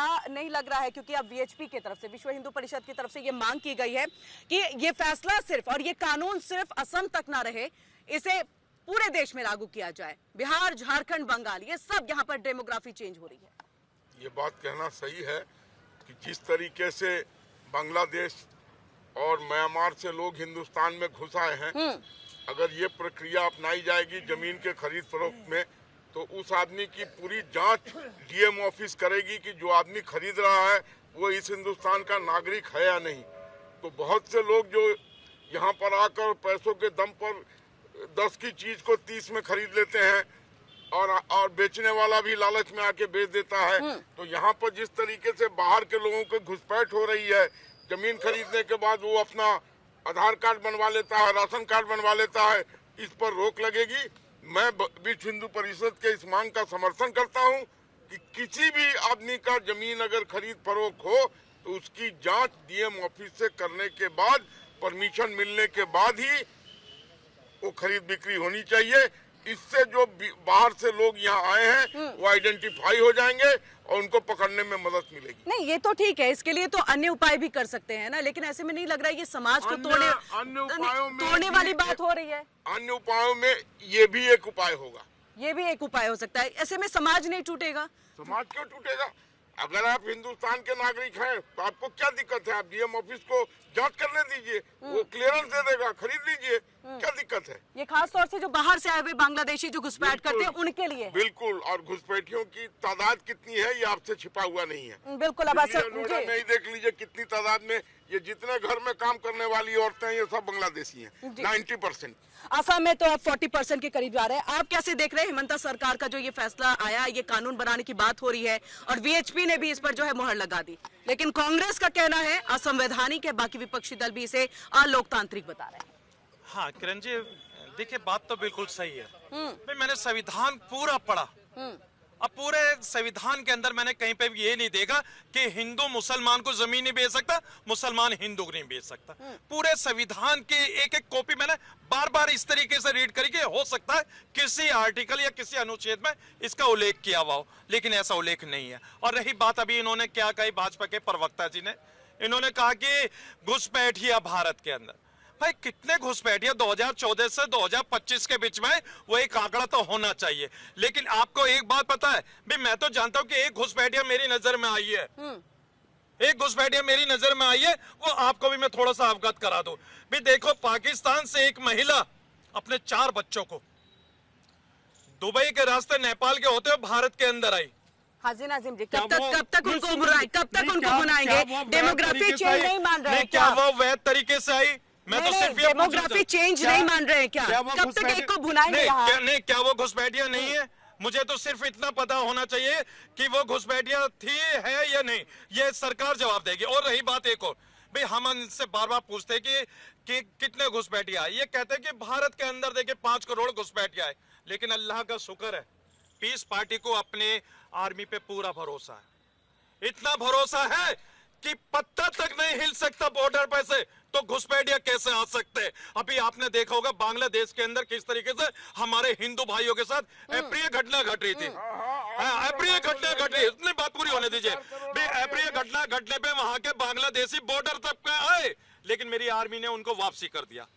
क्या नहीं लग रहा है, क्योंकि अब वीएचपी की तरफ से, विश्व हिंदू परिषद की तरफ से ये मांग की गई है कि ये फैसला सिर्फ और ये कानून सिर्फ असम तक ना रहे, इसे पूरे देश में लागू किया जाए। बिहार, झारखंड, बंगाल, ये सब यहाँ पर डेमोग्राफी चेंज हो रही है। ये बात कहना सही है कि जिस तरीके से बांग्लादेश और म्यांमार से लोग हिंदुस्तान में घुस आए हैं, अगर ये प्रक्रिया अपनाई जाएगी जमीन के खरीद फरोख्त में, तो उस आदमी की पूरी जांच डीएम ऑफिस करेगी कि जो आदमी खरीद रहा है वो इस हिंदुस्तान का नागरिक है या नहीं। तो बहुत से लोग जो यहाँ पर आकर पैसों के दम पर 10 की चीज को 30 में खरीद लेते हैं और बेचने वाला भी लालच में आके बेच देता है। तो यहाँ पर जिस तरीके से बाहर के लोगों को घुसपैठ हो रही है, जमीन खरीदने के बाद वो अपना आधार कार्ड बनवा लेता है, राशन कार्ड बनवा लेता है, इस पर रोक लगेगी। मैं विश्व हिंदू परिषद के इस मांग का समर्थन करता हूं कि किसी भी आदमी का जमीन अगर खरीद फरोख्त हो तो उसकी जांच डीएम ऑफिस से करने के बाद, परमिशन मिलने के बाद ही वो खरीद बिक्री होनी चाहिए। इससे जो बाहर से लोग यहाँ आए हैं वो आइडेंटिफाई हो जाएंगे और उनको पकड़ने में मदद मिलेगी। नहीं, ये तो ठीक है, इसके लिए तो अन्य उपाय भी कर सकते हैं ना, लेकिन ऐसे में नहीं लग रहा है ये समाज को तोड़ने वाली बात हो रही है। अन्य उपायों में ये भी एक उपाय होगा, ये भी एक उपाय हो सकता है। ऐसे में समाज नहीं टूटेगा। समाज क्यों टूटेगा? अगर आप हिंदुस्तान के नागरिक हैं तो आपको क्या दिक्कत है? आप डीएम ऑफिस को जांच करने दीजिए, वो क्लियरेंस दे देगा, खरीद लीजिए, क्या दिक्कत है? ये खास तौर से जो बाहर से आए हुए बांग्लादेशी जो घुसपैठ करते हैं उनके लिए। बिल्कुल, और घुसपैठियों की तादाद कितनी है ये आपसे छिपा हुआ नहीं है। बिल्कुल, अब नोएडा में ही देख लीजिए कितनी तादाद में ये जितने घर में काम करने वाली औरतें ये सब बांग्लादेशी हैं, 90%। असम में तो अब 40% के करीब जा रहे हैं। आप कैसे देख रहे हैं हिमंता सरकार का जो ये फैसला आया, ये कानून बनाने की बात हो रही है और वीएचपी ने भी इस पर जो है मुहर लगा दी, लेकिन कांग्रेस का कहना है असंवैधानिक है, बाकी विपक्षी दल भी इसे अलोकतांत्रिक बता रहे हैं। हाँ किरण जी, देखिए बात तो बिल्कुल सही है। भाई मैंने संविधान पूरा पढ़ा, अब पूरे संविधान के अंदर मैंने कहीं पे भी ये नहीं देखा कि हिंदू मुसलमान को जमीन नहीं बेच सकता, मुसलमान हिंदू को नहीं बेच सकता। पूरे संविधान की एक एक कॉपी मैंने बार बार इस तरीके से रीड करी कि हो सकता है किसी आर्टिकल या किसी अनुच्छेद में इसका उल्लेख किया हुआ हो, लेकिन ऐसा उल्लेख नहीं है। और रही बात अभी इन्होंने क्या कही, भाजपा के प्रवक्ता जी ने, इन्होंने कहा कि घुसपैठिया भारत के अंदर। भाई कितने घुसपैठिया 2014 से 2025 के बीच में, वो एक आंकड़ा तो होना चाहिए। लेकिन आपको एक बात पता है, भाई मैं तो जानता हूं कि एक घुसपैठिया मेरी नजर में आई है, एक घुसपैठिया मेरी नजर में आई है, वो आपको भी मैं थोड़ा सा अवगत करा दूं। भाई देखो, पाकिस्तान से एक महिला अपने 4 बच्चों को दुबई के रास्ते नेपाल के होते हुए भारत के अंदर आई। हाजी नाजिम जी, कब तक उनको बुलाएंगे? डेमोग्राफी चेंज नहीं मान रहे हैं क्या? वो वैध तरीके से आई? मैं तो सिर्फ डेमोग्राफी चेंज नहीं मान रहे हैं क्या? कब तक एक को बुलाएंगे यहाँ? नहीं, क्या वो घुसपैठिया नहीं है? मुझे तो सिर्फ इतना पता होना चाहिए कि वो घुसपैठिया थी, है या नहीं, ये सरकार जवाब देगी। और रही बात एक और, भाई हम इनसे बार बार पूछते हैं कि कितने घुसपैठिया आए, ये कहते हैं कि भारत के अंदर देखिए 5 करोड़ घुसपैठिया आए। लेकिन अल्लाह का शुक्र है, पीस पार्टी को अपने आर्मी पे पूरा भरोसा है। इतना भरोसा है कि पत्ता तक नहीं हिल सकता बॉर्डर पे से, तो घुसपैठिया कैसे आ सकते हैं? अभी आपने देखा होगा बांग्लादेश के अंदर किस तरीके से हमारे हिंदू भाइयों के साथ अप्रिय घटना घट रही थी। अप्रिय घटना घट रही, इतनी बात पूरी होने दीजिए। अप्रिय घटना घटने पे वहां के बांग्लादेशी बॉर्डर तक आए, लेकिन मेरी आर्मी ने उनको वापसी कर दिया।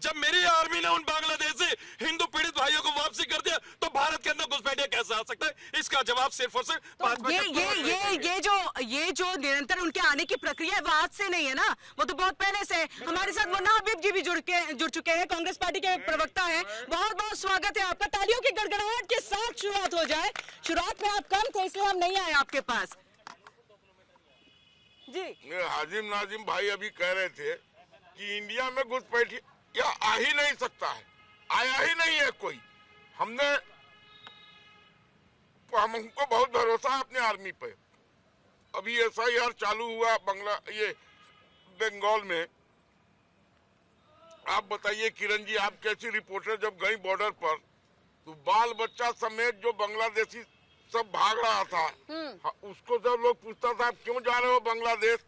जब मेरी आर्मी ने उन बांग्लादेशी हिंदू पीड़ित भाइयों को वापसी कर दिया, तो भारत के अंदर घुसपैठिया कैसे आ सकता है? इसका जवाब सिर्फ और सिर्फ ये जो निरंतर उनके आने की प्रक्रिया है वो आज से नहीं है ना, वो तो बहुत पहले से। हमारे साथ मुन्ना हबीब जी भी जुड़ चुके हैं, कांग्रेस पार्टी के प्रवक्ता है। बहुत बहुत स्वागत है आपका। तालियों की गड़गड़ाहट के साथ शुरुआत हो जाए। शुरुआत में आप कम थे इसलिए हम नहीं आए आपके पास जी। हाजिम नाजिम भाई अभी कह रहे थे कि इंडिया में घुसपैठिया या आ ही नहीं सकता है, आया ही नहीं है कोई। हमको बहुत भरोसा है अपने आर्मी पे। अभी एसआईआर चालू हुआ बंगाल में। आप बताइए किरण जी, आप कैसी रिपोर्टर जब गई बॉर्डर पर तो बाल बच्चा समेत जो बांग्लादेशी सब भाग रहा था, उसको जब लोग पूछता था आप क्यों जा रहे हो बांग्लादेश,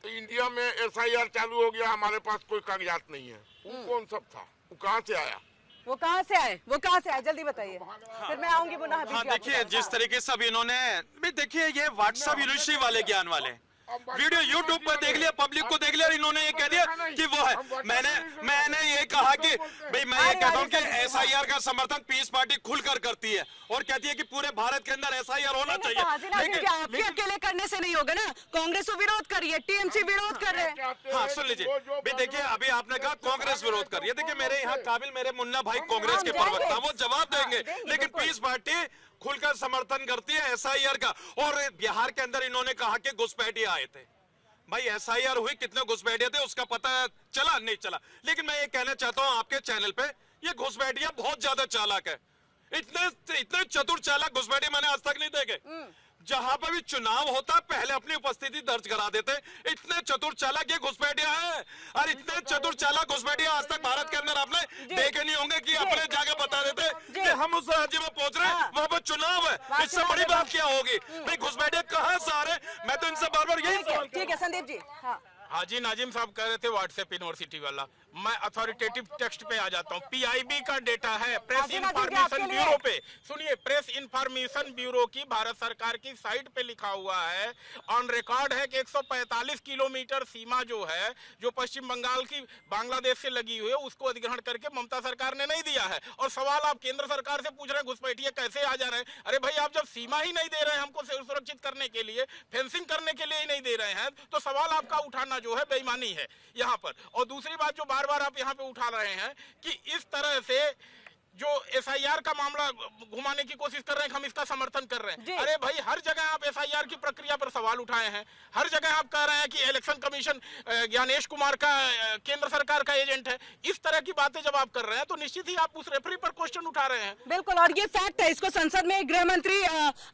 तो इंडिया में एसआईआर चालू हो गया, हमारे पास कोई कागजात नहीं है। वो कौन सब था, वो कहाँ से आया? वो कहाँ से आए, वो कहाँ से आए, जल्दी बताइए, फिर मैं आऊंगी मुन्ना हबीब हाँ जी आपके देखिए पास। जिस तरीके से अब इन्होंने भी देखिए ये व्हाट्सएप यूनिवर्सिटी वाले ज्ञान वाले वीडियो यूट्यूब पर देख लिया, पब्लिक को देख लिया और इन्होंने ये कह दिया कि वो है। मैंने ये कहा कि भाई मैं ये कहता हूँ कि एसआईआर का समर्थन पीस पार्टी खुलकर करती है और कहती है कि पूरे भारत के अंदर एसआईआर होना चाहिए। आपके अकेले करने से नहीं होगा ना, कांग्रेस तो विरोध कर रही है, टीएमसी विरोध कर रहे हैं। हाँ सुन लीजिए भाई, देखिए अभी आपने कहा कांग्रेस विरोध कर रही है, देखिए मेरे यहाँ काबिल मेरे मुन्ना भाई कांग्रेस के प्रवक्ता, वो जवाब देंगे, लेकिन पीस पार्टी खुलकर समर्थन करती है एसआईआर का। और बिहार के अंदर इन्होंने कहा कि घुसपैठिए आए थे, भाई एसआईआर हुई, कितने घुसपैठिए थे उसका पता चला नहीं चला, लेकिन मैं ये कहना चाहता हूं आपके चैनल पे ये घुसपैठिया बहुत ज्यादा चालाक है। इतने चतुर चालाक घुसपैठिए मैंने आज तक नहीं देखे। जहां पर भी चुनाव होता पहले अपनी उपस्थिति दर्ज करा देते, इतने चतुर चालाक ये घुसपैठिया है। और इतने चतुर चालाक घुसपैठिया आज तक भारत के अंदर आपने देखे नहीं होंगे कि अपने जाके बता देते कि हम उस राज्य में पहुंच रहे हैं, वहां पर चुनाव है, इससे बड़ी बात क्या होगी भाई। घुसपैठिए कहां से आ रहे, मैं तो इनसे बार बार यही सवाल। ठीक है संदीप जी। हाँ हाजी नाजिम साहब कह रहे थे व्हाट्सएप यूनिवर्सिटी वाला, मैं अथॉरिटेटिव टेक्स्ट पे आ जाता हूँ। पीआईबी का डेटा है, प्रेस इंफॉर्मेशन ब्यूरो पे, सुनिए, प्रेस इंफॉर्मेशन ब्यूरो की भारत सरकार की साइट पे लिखा हुआ है, ऑन रिकॉर्ड है कि 145 किलोमीटर सीमा जो है, जो पश्चिम बंगाल की बांग्लादेश से लगी हुई है, उसको अधिग्रहण करके ममता सरकार ने नहीं दिया है। और सवाल आप केंद्र सरकार से पूछ रहे हैं घुसपैठिए कैसे आ जा रहे हैं। अरे भाई आप जब सीमा ही नहीं दे रहे हैं हमको सुरक्षित करने के लिए, फेंसिंग करने के लिए ही नहीं दे रहे हैं, तो सवाल आपका उठाना जो है बेईमानी है यहाँ पर। और दूसरी बात जो बार बार आप यहाँ पे उठा रहे हैं कि इस तरह से जो एसआईआर का मामला घुमाने की कोशिश कर रहे हैं, हम इसका समर्थन कर रहे हैं। अरे भाई हर जगह आप एसआईआर की प्रक्रिया पर सवाल उठाए हैं, हर जगह आप कह रहे हैं कि इलेक्शन कमीशन ज्ञानेश कुमार का केंद्र सरकार का एजेंट है। इस तरह की बातें जब आप कर रहे हैं तो निश्चित ही आप उस रेफरी पर क्वेश्चन उठा रहे हैं। बिल्कुल, और ये फैक्ट है, इसको संसद में गृह मंत्री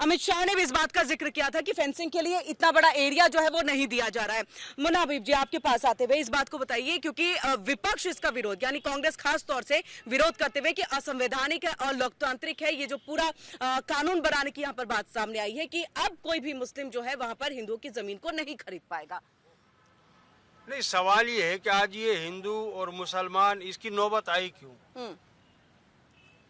अमित शाह ने भी इस बात का जिक्र किया था कि फेंसिंग के लिए इतना बड़ा एरिया जो है वो नहीं दिया जा रहा है। मुन्ना हबीब जी आपके पास आते हुए इस बात को बताइए, क्योंकि विपक्ष इसका विरोध, यानी कांग्रेस खास तौर से विरोध करते हुए कि असंवैधानिक है और लोकतांत्रिक है ये जो पूरा कानून बनाने की यहाँ पर बात सामने आई है कि अब कोई भी मुस्लिम जो है वहां पर हिंदुओं की जमीन को नहीं खरीद पाएगा। नहीं, सवाल ये है कि आज ये हिंदू और मुसलमान इसकी नौबत आई क्यों?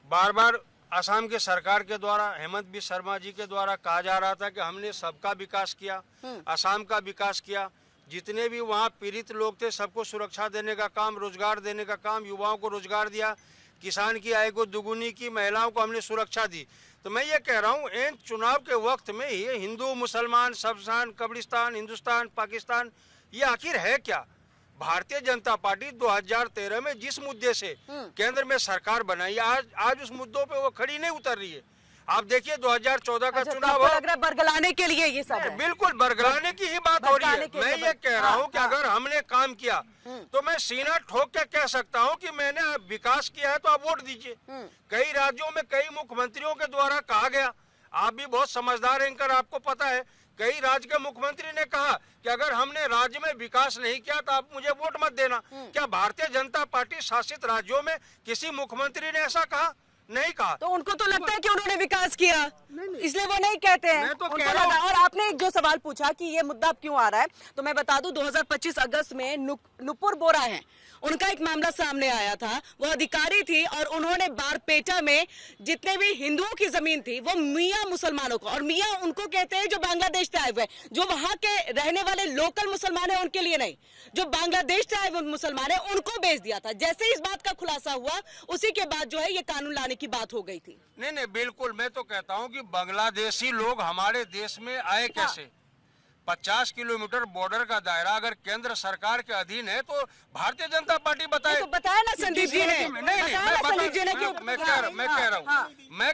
बार बार असम के सरकार के द्वारा, हेमंत बिस्वा शर्मा जी के द्वारा कहा जा रहा था कि हमने सबका विकास किया, असम का विकास किया, जितने भी वहाँ पीड़ित लोग थे सबको सुरक्षा देने का काम, रोजगार देने का काम, युवाओं को रोजगार दिया, किसान की आय को दुगुनी की, महिलाओं को हमने सुरक्षा दी। तो मैं ये कह रहा हूँ इन चुनाव के वक्त में ही हिंदू मुसलमान शमशान कब्रिस्तान हिंदुस्तान पाकिस्तान ये आखिर है क्या? भारतीय जनता पार्टी 2013 में जिस मुद्दे से केंद्र में सरकार बनाई, आज उस मुद्दों पे वो खड़ी नहीं उतर रही है। आप देखिए 2014 का चुनाव हो, बरगलाने के लिए ये सब है। बिल्कुल बरगलाने की ही बात हो रही है। मैं ये कह रहा हूँ कि अगर हमने काम किया तो मैं सीना ठोक के कह सकता हूँ कि मैंने विकास किया है तो आप वोट दीजिए। कई राज्यों में कई मुख्यमंत्रियों के द्वारा कहा गया, आप भी बहुत समझदार एंकर, आपको पता है, कई राज्य के मुख्यमंत्री ने कहा कि अगर हमने राज्य में विकास नहीं किया तो आप मुझे वोट मत देना। क्या भारतीय जनता पार्टी शासित राज्यों में किसी मुख्यमंत्री ने ऐसा कहा? नहीं कहा। तो उनको तो लगता है कि उन्होंने विकास किया, इसलिए वो नहीं कहते हैं। मैं तो उनको कह रहा हूं। और आपने एक जो सवाल पूछा कि ये मुद्दा अब क्यों आ रहा है, तो मैं बता दूं 2025 अगस्त में नुपुर बोरा है, उनका एक मामला सामने आया था। वो अधिकारी थी और उन्होंने बारपेटा में जितने भी हिंदुओं की जमीन थी वो मियां मुसलमानों को, और मियां उनको कहते हैं जो बांग्लादेश से आए हुए, जो वहां के रहने वाले लोकल मुसलमान है उनके लिए नहीं, जो बांग्लादेश से आए हुए मुसलमान है उनको बेच दिया था। जैसे इस बात का खुलासा हुआ उसी के बाद जो है ये कानून लाने की बात हो गई थी। नहीं, बिल्कुल, मैं तो कहता हूँ कि बांग्लादेशी लोग हमारे देश में आए कैसे? 50 किलोमीटर बॉर्डर का दायरा अगर केंद्र सरकार के अधीन है तो भारतीय जनता पार्टी बताए। तो बताया ना संदीप जी ने, मैं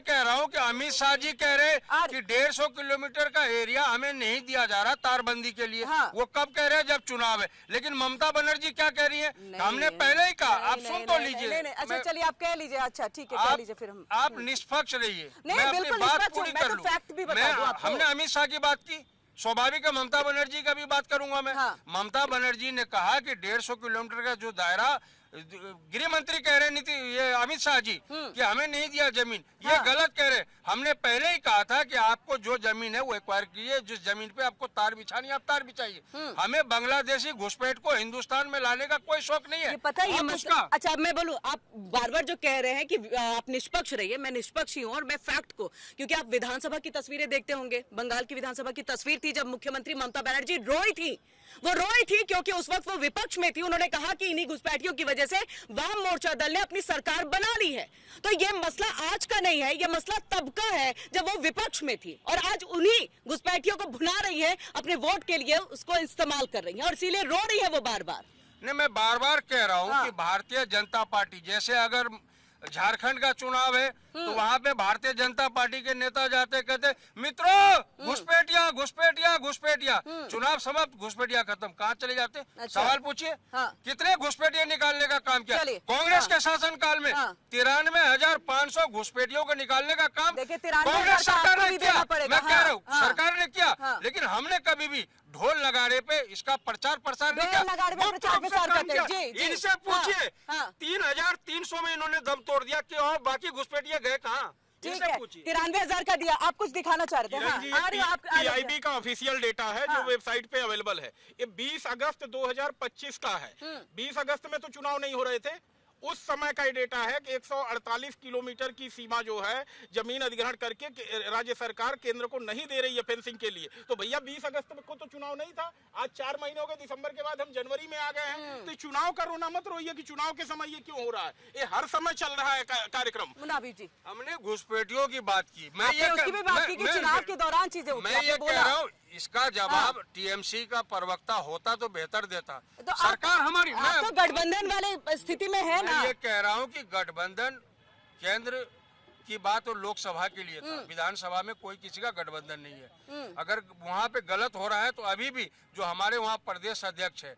कह रहा हूँ कि अमित शाह जी कह रहे कि 150 किलोमीटर का एरिया हमें नहीं दिया जा रहा तारबंदी के लिए। वो कब कह रहे हैं? जब चुनाव है। लेकिन ममता बनर्जी क्या कह रही है? हमने पहले ही कहा, आप सुन तो लीजिए। अच्छा चलिए आप कह लीजिए। अच्छा ठीक है, कह लीजिए फिर हम। आप निष्पक्ष रहिए, मैं अपनी बिल्कुल बात निष्पक्ष हूं, पूरी मैं कर तो फैक्ट भी बता दूं आपको। हमने अमित शाह की बात की, स्वाभाविक है ममता बनर्जी का भी बात करूंगा मैं। ममता बनर्जी ने कहा कि 150 किलोमीटर का जो दायरा गृह मंत्री कह रहे नीति ये अमित शाह जी कि हमें नहीं दिया जमीन, ये गलत कह रहे। हमने पहले ही कहा था कि आपको जो जमीन है वो एक्वायर कीजिए, जिस जमीन पे आपको तार बिछानी है आप तार बिछाइए। हमें बांग्लादेशी घुसपैठ को हिंदुस्तान में लाने का कोई शौक नहीं है। ये पता है ये आप उसका अच्छा, अब मैं बोलूं, आप बार बार जो कह रहे हैं कि आप निष्पक्ष रहिए, मैं निष्पक्ष ही हूं और मैं फैक्ट को, क्योंकि आप विधानसभा की तस्वीरें देखते होंगे, बंगाल की विधानसभा की तस्वीर थी जब मुख्यमंत्री ममता बनर्जी रोई थी। वो रोई थी क्योंकि उस वक्त वो विपक्ष में थी। उन्होंने कहा कि इन्हीं घुसपैठियों की वजह से वाम मोर्चा दल ने अपनी सरकार बना ली है। तो ये मसला आज का नहीं है, ये मसला तब का है जब वो विपक्ष में थी, और आज उन्हीं घुसपैठियों को भुना रही है, अपने वोट के लिए उसको इस्तेमाल कर रही है और इसीलिए रो रही है वो बार बार। नहीं, मैं बार बार कह रहा हूँ कि भारतीय जनता पार्टी, जैसे अगर झारखंड का चुनाव है तो वहाँ पे भारतीय जनता पार्टी के नेता जाते कहते मित्रों घुसपैठिया घुसपैठिया घुसपैठिया, चुनाव समाप्त घुसपैठिया खत्म, कहाँ चले जाते? अच्छा। सवाल पूछिए, कितने घुसपैठिया निकालने का काम किया कांग्रेस के शासन काल में? 93,500 घुसपैठियों को निकालने का काम कांग्रेस सरकार ने किया। मैं कह रहा हूँ सरकार ने किया, लेकिन हमने कभी भी ढोल नगाड़े पे इसका प्रचार प्रसार नहीं किया। इनसे पूछिए 3,300 में इन्होंने दम तोड़ दिया कि और बाकी घुसपैठिए गए कहाँ? ठीक है, 93,000 का दिया। आप कुछ दिखाना चाह रहे थे? हाँ, पीआईबी का ऑफिशियल डेटा है जो वेबसाइट पे अवेलेबल है। ये 20 अगस्त 2025 का है। 20 अगस्त में तो चुनाव नहीं हो रहे थे, उस समय का ये डेटा है कि 148 किलोमीटर की सीमा जो है जमीन अधिग्रहण करके राज्य सरकार केंद्र को नहीं दे रही है फेंसिंग के लिए। तो भैया 20 अगस्त को तो चुनाव नहीं था, आज 4 महीने हो गए, दिसंबर के बाद हम जनवरी में आ गए हैं। तो चुनाव का रोना मत रोइए कि चुनाव के समय ये क्यों हो रहा है, ये हर समय चल रहा है कार्यक्रम। मुनाबी जी, हमने घुसपैठियों की बात की, मैं ये उसकी भी बात की कि चुनाव के दौरान चीजें होती हैं। मैं ये कह रहा हूँ इसका जवाब टीएमसी का प्रवक्ता होता तो बेहतर देता। तो सरकार हमारी आप तो गठबंधन वाले स्थिति में है ना। मैं ये कह रहा हूँ कि गठबंधन केंद्र की बात और लोकसभा के लिए था, विधानसभा में कोई किसी का गठबंधन नहीं है। अगर वहाँ पे गलत हो रहा है तो अभी भी जो हमारे वहाँ प्रदेश अध्यक्ष है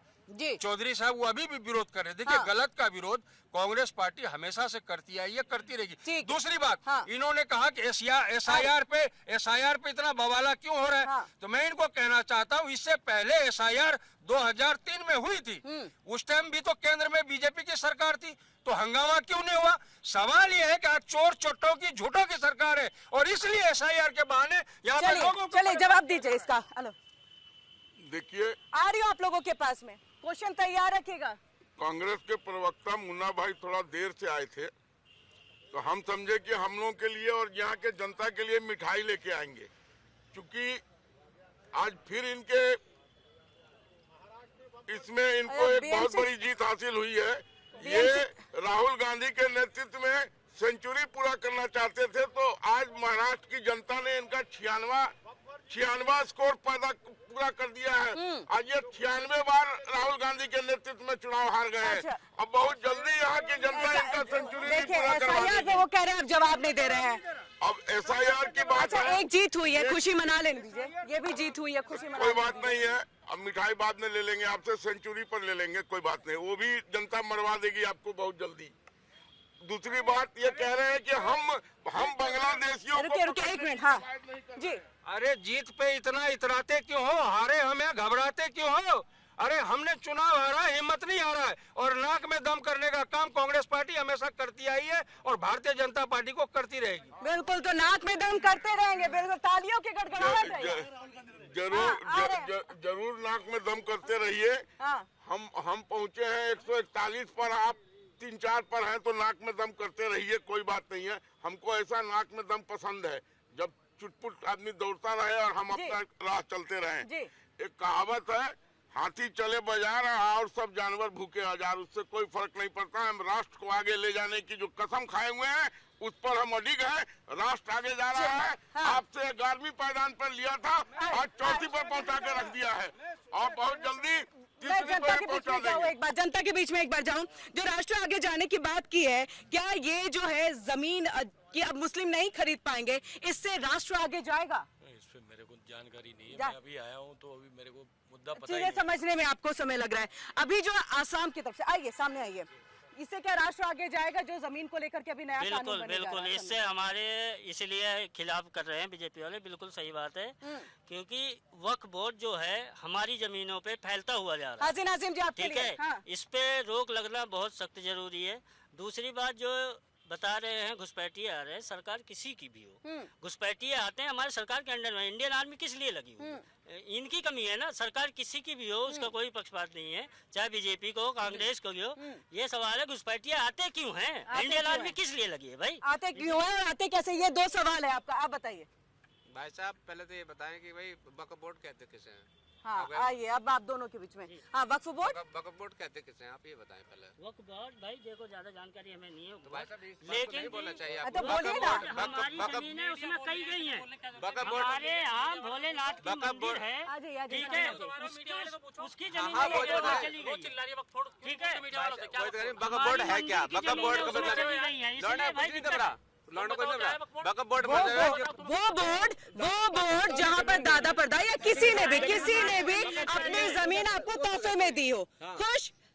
चौधरी साहब, वो अभी भी विरोध कर रहे हैं। देखिए गलत का विरोध कांग्रेस पार्टी हमेशा से करती आई है, करती रहेगी। दूसरी बात, इन्होंने कहा कि एसआईआर पे इतना बवाला क्यों हो रहा है, तो मैं इनको कहना चाहता हूँ इससे पहले एसआईआर 2003 में हुई थी, उस टाइम भी तो केंद्र में बीजेपी की सरकार थी, तो हंगामा क्यों नहीं हुआ? सवाल ये है कि आज चोर चोटों की झूठों की सरकार है और इसलिए एसआईआर के बहाने यहाँ पे लोगों को। चलिए जवाब दीजिए इसका। हेलो, देखिए आ रही हूँ आप लोगों के पास में, क्वेश्चन तैयार रखिएगा। कांग्रेस के प्रवक्ता मुन्ना भाई थोड़ा देर से आए थे, तो हम समझे कि हम लोगों के लिए और यहाँ के जनता के लिए मिठाई लेके आएंगे, क्योंकि आज फिर इसमें इनको एक बहुत बड़ी जीत हासिल हुई है। ये राहुल गांधी के नेतृत्व में सेंचुरी पूरा करना चाहते थे, तो आज महाराष्ट्र की जनता ने इनका 96वां स्कोर पूरा कर दिया है। आज ये 96 बार राहुल गांधी के नेतृत्व में चुनाव हार गए हैं। अच्छा। अब बहुत जल्दी यहाँ की जनता इनका सेंचुरी नहीं पूरा करवा एसआईआर पे वो कह रहे हैं, अब जवाब नहीं दे रहे हैं। अब एसआईआर की बात अच्छा, है, एक जीत हुई है, खुशी मना लेने दीजिए। ये भी जीत हुई है, खुशी मना कोई बात नहीं है। अब मिठाई बाद में ले लेंगे, आपसे सेंचुरी पर ले लेंगे, कोई बात नहीं, वो भी जनता मरवा देगी आपको बहुत जल्दी। दूसरी बात ये कह रहे हैं कि हम बांग्लादेशियों को। रुकिए 1 मिनट। हाँ जी, अरे जीत पे इतना इतराते क्यों हो, हारे हमें घबराते क्यों हो? अरे हमने चुनाव हारा, हिम्मत नहीं हारा है, और नाक में दम करने का काम कांग्रेस पार्टी हमेशा करती आई है और भारतीय जनता पार्टी को करती रहेगी। बिल्कुल, तो नाक में दम करते रहेंगे, बिल्कुल तालियों की गड़गड़ाहट रहेगी। जरूर नाक में दम करते रहिए। हम पहुंचे हैं 141 पर, आप 3-4 पर हैं, तो नाक में दम करते रहिए, कोई बात नहीं है। हमको ऐसा नाक में दम पसंद है जब चुटपुट आदमी दौड़ता रहे और हम अपना राह चलते रहें। एक कहावत है, हाथी चले बाजार और सब जानवर भूखे हजार, उससे कोई फर्क नहीं पड़ता। हम राष्ट्र को आगे ले जाने की जो कसम खाए हुए हैं उस पर हम अडिग हैं। राष्ट्र आगे जा रहा है। आपसे 11वीं पायदान पर लिया था, आज 4थी पर पहुंचा के रख दिया है, और बहुत जल्दी जनता के बीच में जाऊं, एक बार जनता के बीच में एक बार जाऊं। जो राष्ट्र आगे जाने की बात की है, क्या ये जो है जमीन कि अब मुस्लिम नहीं खरीद पाएंगे, इससे राष्ट्र आगे जाएगा? इस पे मेरे को जानकारी नहीं है, मैं अभी आया हूँ तो अभी मेरे को मुद्दा पता चीजें समझने में आपको समय लग रहा है। अभी जो आसाम की तरफ से, आइए सामने आइए, इससे क्या राष्ट्र आगे जाएगा जो जमीन को लेकर के अभी नया कानून बिल्कुल बनेगा बिल्कुल, राजस्थान इससे में? हमारे इसलिए खिलाफ कर रहे हैं बीजेपी वाले, बिल्कुल सही बात है। क्योंकि वक्फ बोर्ड जो है हमारी जमीनों पे फैलता हुआ जा रहा है। हाजी नाजिम जी आपके ठीक लिए है, हाँ। इस पे रोक लगना बहुत सख्त जरूरी है। दूसरी बात जो बता रहे हैं घुसपैठिए आ रहे हैं, सरकार किसी की भी हो, घुसपैठिए आते हैं हमारे सरकार के अंडर में। इंडियन आर्मी किस लिए लगी हुई है? इनकी कमी है ना। सरकार किसी की भी हो, उसका कोई पक्षपात नहीं है, चाहे बीजेपी को हो, कांग्रेस को हो। ये सवाल है घुसपैठिए आते क्यों हैं? इंडियन क्यों आर्मी हैं? किस लिए लगी है भाई? आते क्यों है और आते कैसे? ये दो सवाल है आपका, आप बताइए। भाई साहब पहले तो ये बताएं कि भाई वक्फ बोर्ड कहते किसे हैं? हाँ आइए, अब आप दोनों के बीच में। हाँ, वक्फ बोर्ड वक्फ बोर्ड कहते किसे हैं, आप ये बताएं पहले। वक्फ बोर्ड भाई देखो ज्यादा जानकारी हमें नहीं है, तो भाई साहब इस बात को लेकिन नहीं बोलना चाहिए तो आपको। बोलिए ना। हमारी जमीन है उसमें कई गई है। वक्फ बोर्ड हमारे यहाँ भोलेनाथ की वक्फ मंदिर बोर्ड है, आ जाइए, आ जाइए, ठीक है, आ जाइए। उसकी हाँ, जमीन हाँ, में वो जो है, चली गई है। ठीक है, वक्फ बोर्ड है क्या? वक्फ बोर्ड का मतलब चली गई है, लौंडा इसलिए भाई कुछ नहीं दिक्कत दबरा, लौंडा कुछ नहीं दबरा। वक्फ बोर्ड मतलब है कि वो बोर्ड जहाँ पर दादा परदा या किसी ने भी अपनी जमीन आपको तोहफे में दी हो, खुश